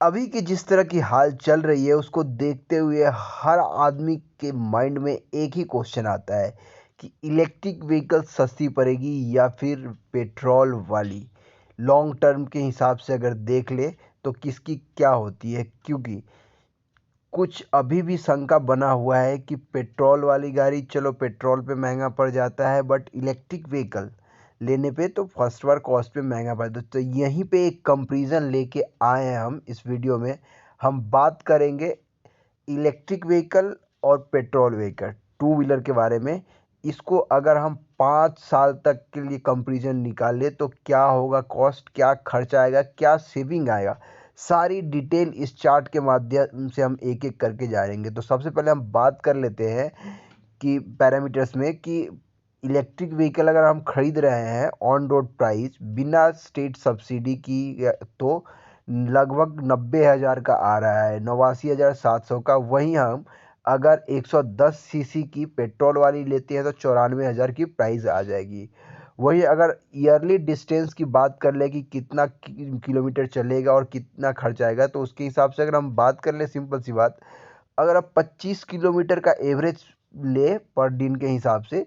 अभी की जिस तरह की हाल चल रही है उसको देखते हुए हर आदमी के माइंड में एक ही क्वेश्चन आता है कि इलेक्ट्रिक व्हीकल सस्ती पड़ेगी या फिर पेट्रोल वाली। लॉन्ग टर्म के हिसाब से अगर देख ले तो किसकी क्या होती है, क्योंकि कुछ अभी भी शंका बना हुआ है कि पेट्रोल वाली गाड़ी चलो पेट्रोल पे महंगा पड़ जाता है, बट इलेक्ट्रिक व्हीकल लेने पे तो फर्स्ट बार कॉस्ट पे महंगा पड़ता है। तो यहीं पे एक कंपैरिजन लेके आए हैं हम इस वीडियो में। हम बात करेंगे इलेक्ट्रिक व्हीकल और पेट्रोल व्हीकल टू व्हीलर के बारे में। इसको अगर हम 5 साल तक के लिए कंपैरिजन निकालें तो क्या होगा, कॉस्ट क्या खर्चा आएगा, क्या सेविंग आएगा, सारी डिटेल इस चार्ट के माध्यम से हम एक एक करके जानेंगे। तो सबसे पहले हम बात कर लेते हैं कि पैरामीटर्स में कि इलेक्ट्रिक व्हीकल अगर हम खरीद रहे हैं ऑन रोड प्राइस बिना स्टेट सब्सिडी की तो लगभग 90,000 का आ रहा है, 89,700 का। वहीं हम अगर 110 सीसी की पेट्रोल वाली लेते हैं तो 94,000 की प्राइस आ जाएगी। वही अगर ईयरली डिस्टेंस की बात कर ले कि कितना किलोमीटर चलेगा और कितना खर्च आएगा, तो उसके हिसाब से अगर हम बात कर ले, सिंपल सी बात, अगर आप 25 किलोमीटर का एवरेज ले पर दिन के हिसाब से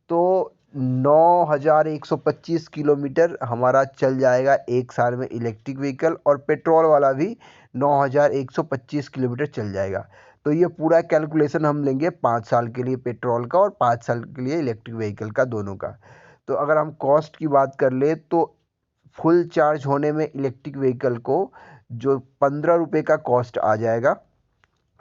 तो 9,125 किलोमीटर हमारा चल जाएगा एक साल में इलेक्ट्रिक व्हीकल, और पेट्रोल वाला भी 9,125 किलोमीटर चल जाएगा। तो ये पूरा कैलकुलेशन हम लेंगे 5 साल के लिए पेट्रोल का और 5 साल के लिए इलेक्ट्रिक व्हीकल का, दोनों का। तो अगर हम कॉस्ट की बात कर ले तो फुल चार्ज होने में इलेक्ट्रिक व्हीकल को जो 15 रुपये का कॉस्ट आ जाएगा,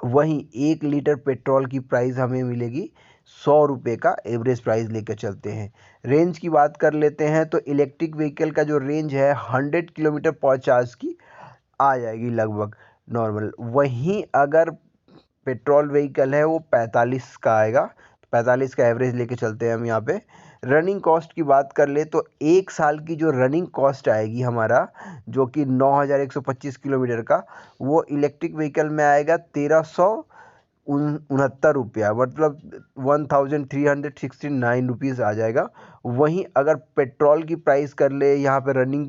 वहीं 1 लीटर पेट्रोल की प्राइस हमें मिलेगी 100 रुपये का एवरेज प्राइस लेकर चलते हैं। रेंज की बात कर लेते हैं तो इलेक्ट्रिक व्हीकल का जो रेंज है 100 किलोमीटर पर चार्ज की आ जाएगी लगभग नॉर्मल। वहीं अगर पेट्रोल व्हीकल है वो 45 का आएगा, तो 45 का एवरेज लेके चलते हैं हम यहाँ पे। रनिंग कॉस्ट की बात कर ले तो एक साल की जो रनिंग कॉस्ट आएगी हमारा, जो कि 9,125 किलोमीटर का, वो इलेक्ट्रिक व्हीकल में आएगा 1,369 रुपया, मतलब 1,369 रुपीज़ आ जाएगा। वहीं अगर पेट्रोल की प्राइस कर ले यहाँ पे रनिंग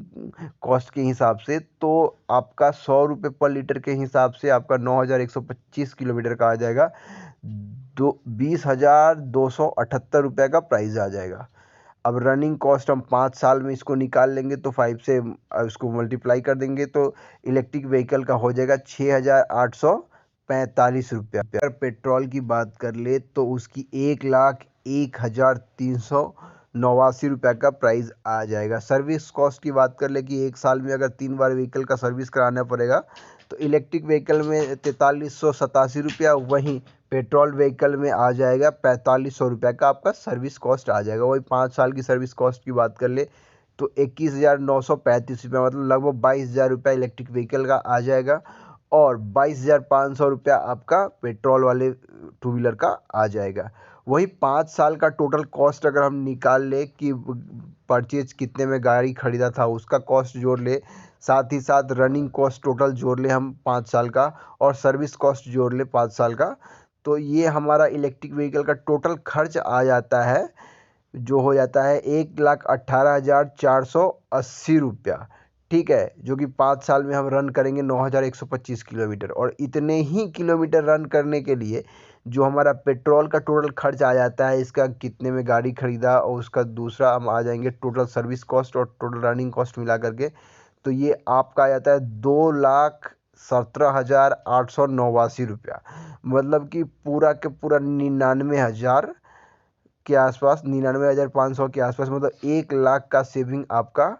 कॉस्ट के हिसाब से, तो आपका 100 रुपये पर लीटर के हिसाब से आपका 9,125 किलोमीटर का आ जाएगा, 20,278 रुपये का प्राइस आ जाएगा। अब रनिंग कॉस्ट हम 5 साल में इसको निकाल लेंगे तो 5 से इसको मल्टीप्लाई कर देंगे तो इलेक्ट्रिक व्हीकल का हो जाएगा 6,845 रुपया। अगर पेट्रोल की बात कर ले तो उसकी 1,01,389 रुपया का प्राइस आ जाएगा। सर्विस कॉस्ट की बात कर ले कि एक साल में अगर 3 बार व्हीकल का सर्विस कराना पड़ेगा तो इलेक्ट्रिक व्हीकल में 4,387 रुपया, वहीं पेट्रोल व्हीकल में आ जाएगा 4,500 रुपये का आपका सर्विस कॉस्ट आ जाएगा। वही 5 साल की सर्विस कॉस्ट की बात कर ले तो 21,935 रुपया, मतलब लगभग 22,000 रुपया इलेक्ट्रिक व्हीकल का आ जाएगा, और 22,500 रुपया आपका पेट्रोल वाले टू व्हीलर का आ जाएगा। वही 5 साल का टोटल कॉस्ट अगर हम निकाल ले कि परचेज कितने में गाड़ी खरीदा था उसका कॉस्ट जोड़ ले, साथ ही साथ रनिंग कॉस्ट टोटल जोड़ ले हम 5 साल का, और सर्विस कॉस्ट जोड़ ले 5 साल का, तो ये हमारा इलेक्ट्रिक व्हीकल का टोटल खर्च आ जाता है, जो हो जाता है 1,18,480 रुपया। ठीक है, जो कि 5 साल में हम रन करेंगे 9,125 किलोमीटर, और इतने ही किलोमीटर रन करने के लिए जो हमारा पेट्रोल का टोटल खर्च आ जाता है, इसका कितने में गाड़ी खरीदा और उसका दूसरा हम आ जाएंगे टोटल सर्विस कॉस्ट और टोटल रनिंग कॉस्ट मिला करके, तो ये आपका आ जाता है 2,17,889 रुपया। मतलब कि पूरा के पूरा 99,000 के आसपास, 99,500 के आसपास, मतलब 1 लाख का सेविंग आपका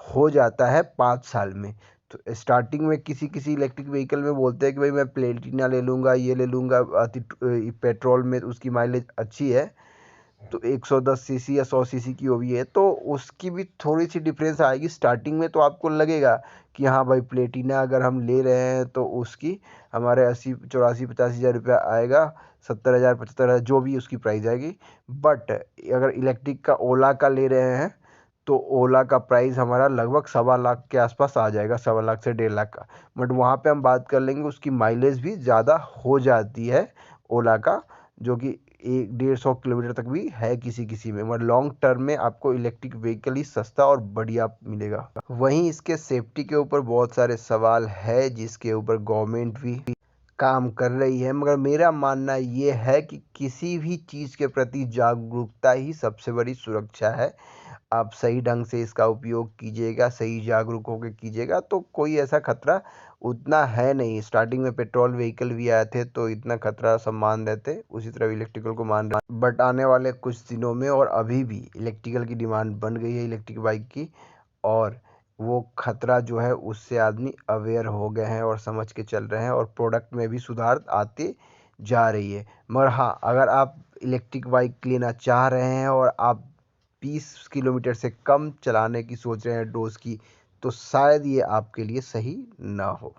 हो जाता है 5 साल में। तो स्टार्टिंग में किसी किसी इलेक्ट्रिक व्हीकल में बोलते हैं कि भाई मैं प्लेटिना ले लूँगा, ये ले लूँगा, पेट्रोल में उसकी माइलेज अच्छी है, तो 110 सीसी या 100 सीसी की वो भी है, तो उसकी भी थोड़ी सी डिफरेंस आएगी। स्टार्टिंग में तो आपको लगेगा कि हाँ भाई प्लेटिना अगर हम ले रहे हैं तो उसकी हमारे 80, 84, 85 हज़ार रुपया आएगा, 70,000, 75,000 जो भी उसकी प्राइस आएगी। बट अगर इलेक्ट्रिक का ओला का ले रहे हैं तो ओला का प्राइस हमारा लगभग 1.25 लाख के आसपास आ जाएगा, 1.25 से 1.5 लाख का। बट वहाँ पे हम बात कर लेंगे उसकी माइलेज भी ज़्यादा हो जाती है ओला का, जो कि एक 150 किलोमीटर तक भी है किसी किसी में, मगर लॉन्ग टर्म में आपको इलेक्ट्रिक व्हीकल ही सस्ता और बढ़िया मिलेगा। वहीं इसके सेफ्टी के ऊपर बहुत सारे सवाल है जिसके ऊपर गवर्नमेंट भी काम कर रही है, मगर मेरा मानना ये है कि किसी भी चीज़ के प्रति जागरूकता ही सबसे बड़ी सुरक्षा है। आप सही ढंग से इसका उपयोग कीजिएगा, सही जागरूक होकर कीजिएगा तो कोई ऐसा खतरा उतना है नहीं। स्टार्टिंग में पेट्रोल व्हीकल भी आए थे तो इतना खतरा सब मान रहे थे, उसी तरह इलेक्ट्रिकल को मान रहे, बट आने वाले कुछ दिनों में और अभी भी इलेक्ट्रिकल की डिमांड बन गई है इलेक्ट्रिक बाइक की, और वो खतरा जो है उससे आदमी अवेयर हो गए हैं और समझ के चल रहे हैं, और प्रोडक्ट में भी सुधार आते जा रही है। मगर हाँ, अगर आप इलेक्ट्रिक बाइक लेना चाह रहे हैं और आप 20 किलोमीटर से कम चलाने की सोच रहे हैं डोज की, तो शायद ये आपके लिए सही ना हो।